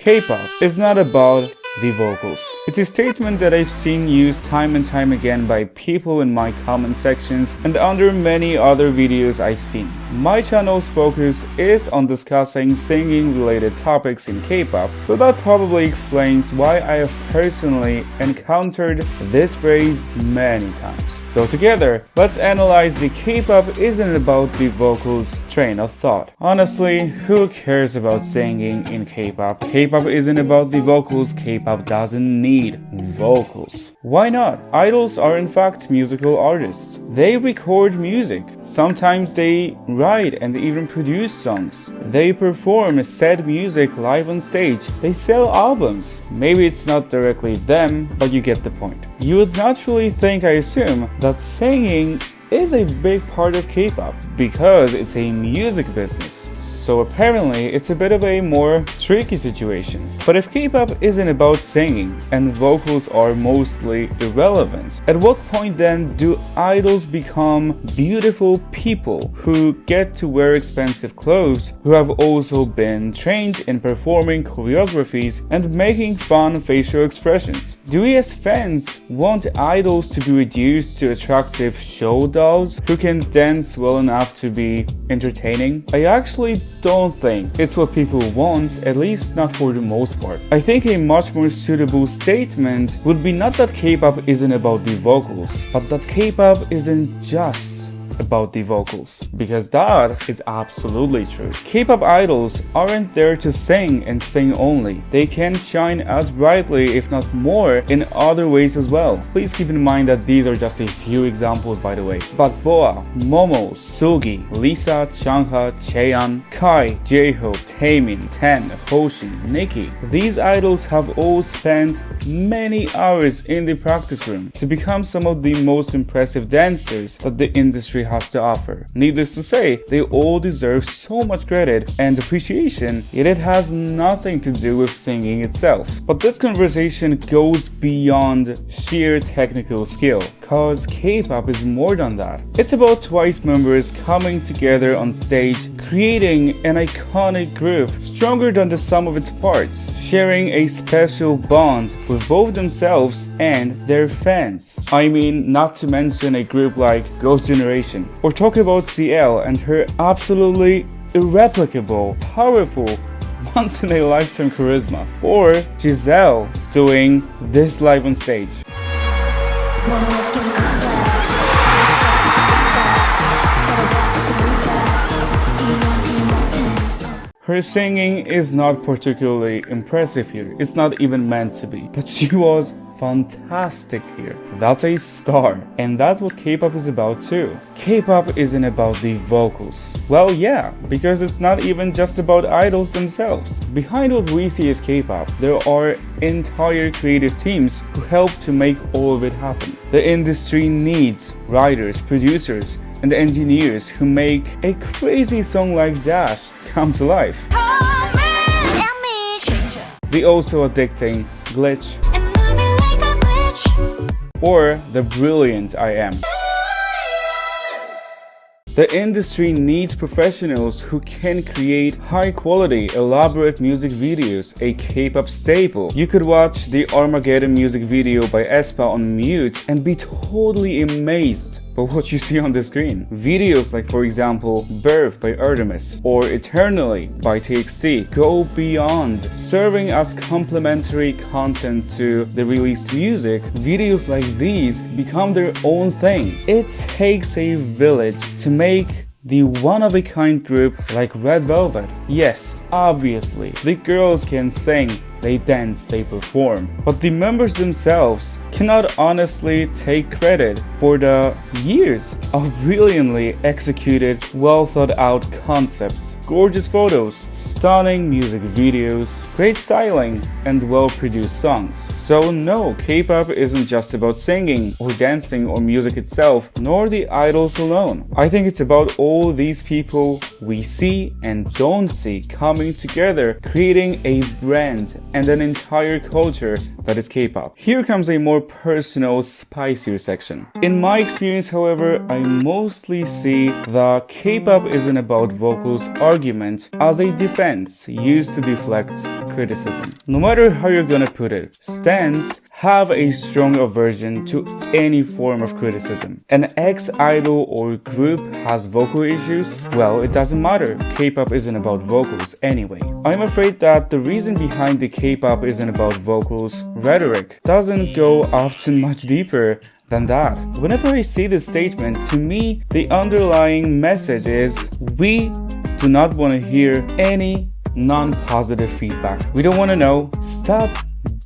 K-pop is not about the vocals. It's a statement that I've seen used time and time again by people in my comment sections and under many other videos I've seen. My channel's focus is on discussing singing related topics in K-pop, so that probably explains why I have personally encountered this phrase many times. So together, let's analyze the K-pop isn't about the vocals train of thought. Honestly, who cares about singing in K-pop? K-pop isn't about the vocals. K-pop doesn't need vocals. Why not? Idols are in fact musical artists. They record music. Sometimes they write and even produce songs. They perform sad music live on stage. They sell albums. Maybe it's not directly them, but you get the point. You would naturally think, I assume, that singing is a big part of K-pop because it's a music business. So apparently it's a bit of a more tricky situation. But if K-pop isn't about singing and vocals are mostly irrelevant, at what point then do idols become beautiful people who get to wear expensive clothes, who have also been trained in performing choreographies and making fun facial expressions? Do we as fans want idols to be reduced to attractive show dolls who can dance well enough to be entertaining? I actually don't think it's what people want, at least not for the most part. I think a much more suitable statement would be not that K-pop isn't about the vocals, but that K-pop isn't just about the vocals, because that is absolutely true. K-pop idols aren't there to sing and sing only. They can shine as brightly, if not more, in other ways as well. Please keep in mind that these are just a few examples, by the way. But Boa, Momo, Seulgi, Lisa, Changha, Chaeyeon, Kai, jhope, taemin, Ten, Hoshi, Niki. These idols have all spent many hours in the practice room to become some of the most impressive dancers that the industry has to offer. Needless to say, they all deserve so much credit and appreciation, yet it has nothing to do with singing itself. But this conversation goes beyond sheer technical skill, cause K-pop is more than that. It's about Twice members coming together on stage, creating an iconic group stronger than the sum of its parts, sharing a special bond with both themselves and their fans. I mean, not to mention a group like Ghost Generation, or talk about CL and her absolutely irreplicable, powerful, once-in-a-lifetime charisma, or Giselle doing this live on stage. Her singing is not particularly impressive here, it's not even meant to be, but she was fantastic here. That's a star, and that's what K-pop is about too. K-pop isn't about the vocals. Well, yeah, because it's not even just about idols themselves. Behind what we see as K-pop, there are entire creative teams who help to make all of it happen. The industry needs writers, producers, and engineers who make a crazy song like Dash come to life. The also addicting Glitch, or the brilliant I Am. The industry needs professionals who can create high-quality, elaborate music videos, a K-pop staple. You could watch the Armageddon music video by aespa on mute and be totally amazed by what you see on the screen. Videos like, for example, Birth by Artemis or Eternally by TXT go beyond serving as complementary content to the released music. Videos like these become their own thing. It takes a village to make the one-of-a-kind group like Red Velvet. Yes, obviously, the girls can sing, they dance, they perform, but the members themselves cannot honestly take credit for the years of brilliantly executed, well-thought-out concepts, gorgeous photos, stunning music videos, great styling, and well-produced songs. So no, K-pop isn't just about singing or dancing or music itself, nor the idols alone. I think it's about all these people we see and don't see coming together, creating a brand and an entire culture that is K-pop. Here comes a more personal, spicier section. In my experience, however, I mostly see the K-pop isn't about vocals argument as a defense used to deflect criticism. No matter how you're gonna put it, stans have a strong aversion to any form of criticism. An ex-idol or group has vocal issues? Well, it doesn't matter. K-pop isn't about vocals anyway. I'm afraid that the reason behind the K-pop isn't about vocals, rhetoric, doesn't go often much deeper than that. Whenever I see this statement, to me, the underlying message is we do not want to hear any non-positive feedback. We don't want to know. Stop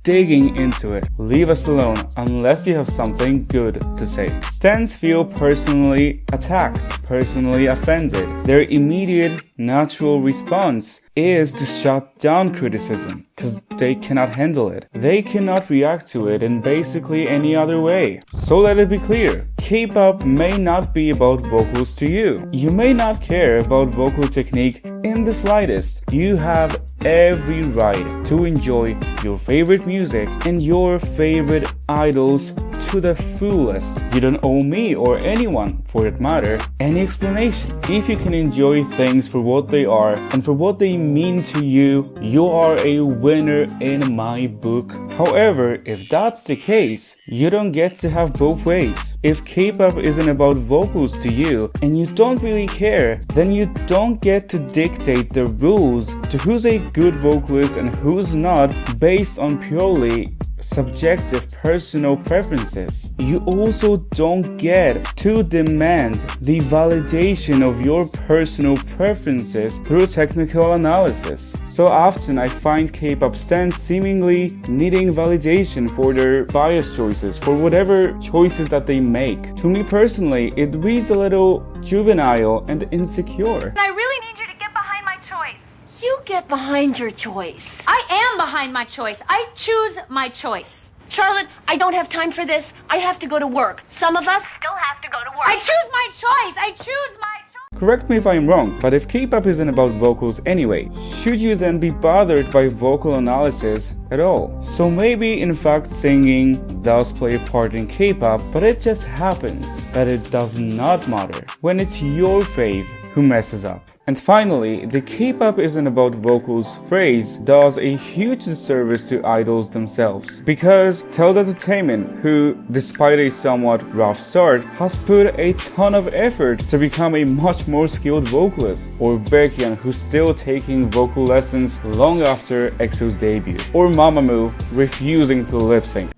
digging into it. Leave us alone unless you have something good to say. Stans feel personally attacked, personally offended. Their immediate natural response is to shut down criticism because they cannot handle it. They cannot react to it in basically any other way. So let it be clear, K-pop may not be about vocals to you. You may not care about vocal technique in the slightest. You have every right to enjoy your favorite music and your favorite idols to the fullest. You don't owe me or anyone, for that matter, any explanation. If you can enjoy things for what they are and for what they mean to you, you are a winner in my book. However, if that's the case, you don't get to have both ways. If K-pop isn't about vocals to you and you don't really care, then you don't get to dictate the rules to who's a good vocalist and who's not based on purely subjective personal preferences. You also don't get to demand the validation of your personal preferences through technical analysis. So often I find K-pop stans seemingly needing validation for their bias choices, for whatever choices that they make. To me personally, it reads a little juvenile and insecure. I really need you to get behind my choice. You get behind your choice. I am behind my choice. I choose my choice. Charlotte, I don't have time for this. I have to go to work. Some of us still have to go to work. I choose my choice. I choose my choice. Correct me if I'm wrong, but if K-pop isn't about vocals anyway, should you then be bothered by vocal analysis at all? So maybe in fact singing does play a part in K-pop, but it just happens that it does not matter when it's your fave who messes up. And finally, the K-pop isn't about vocals phrase does a huge disservice to idols themselves. Because tell that to Taemin, who, despite a somewhat rough start, has put a ton of effort to become a much more skilled vocalist. Or Baekhyun, who's still taking vocal lessons long after EXO's debut. Or Mamamoo, refusing to lip sync.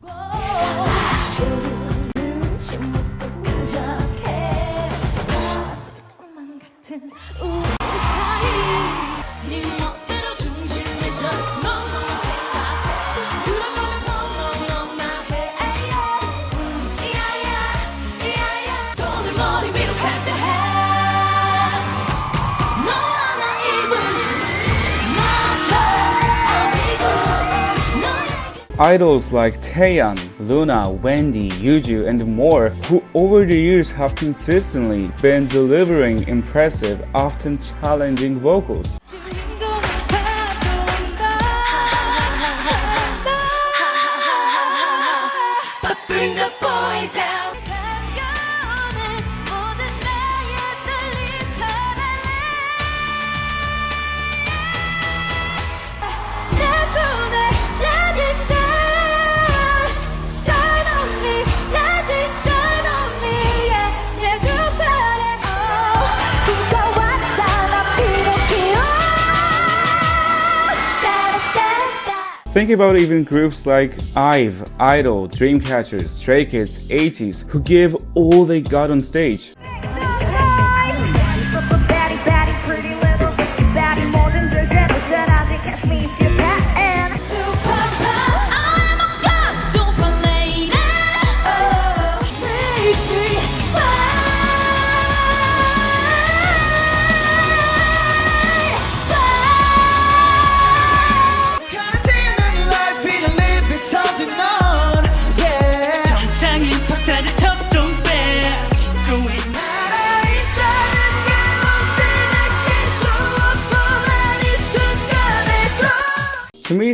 Idols like Taeyeon, Luna, Wendy, Yuju, and more, who over the years have consistently been delivering impressive, often challenging vocals. Think about even groups like IVE, Idol, Dreamcatcher, Stray Kids, ateez, who give all they got on stage.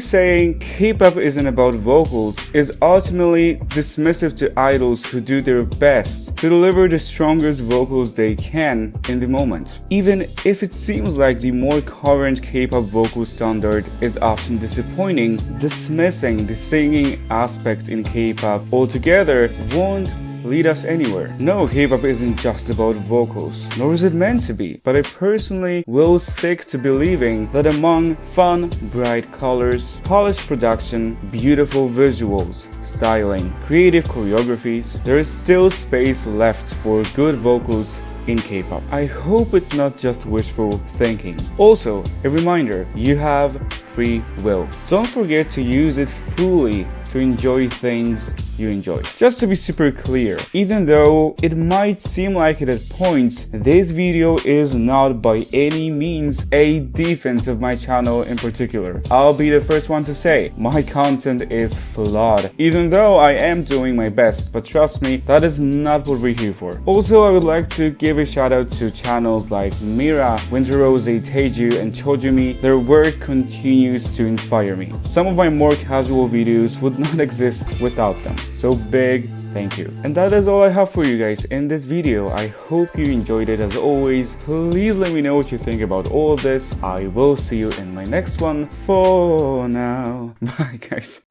saying K-pop isn't about vocals is ultimately dismissive to idols who do their best to deliver the strongest vocals they can in the moment. Even if it seems like the more current K-pop vocal standard is often disappointing, dismissing the singing aspect in K-pop altogether won't lead us anywhere. No, K-pop isn't just about vocals, nor is it meant to be, but I personally will stick to believing that among fun, bright colors, polished production, beautiful visuals, styling, creative choreographies, there is still space left for good vocals in K-pop. I hope it's not just wishful thinking. Also, a reminder, you have free will. Don't forget to use it fully to enjoy things you enjoy. Just to be super clear, even though it might seem like it at points, this video is not by any means a defense of my channel in particular. I'll be the first one to say, my content is flawed, even though I am doing my best, but trust me, that is not what we're here for. Also, I would like to give a shout out to channels like Mira, Winter Rose, Teju, and Chojumi. Their work continues to inspire me. Some of my more casual videos would not exist without them. So big thank you. And that is all I have for you guys in this video. I hope you enjoyed it. As always, please let me know what you think about all of this. I will see you in my next one. For now, bye guys.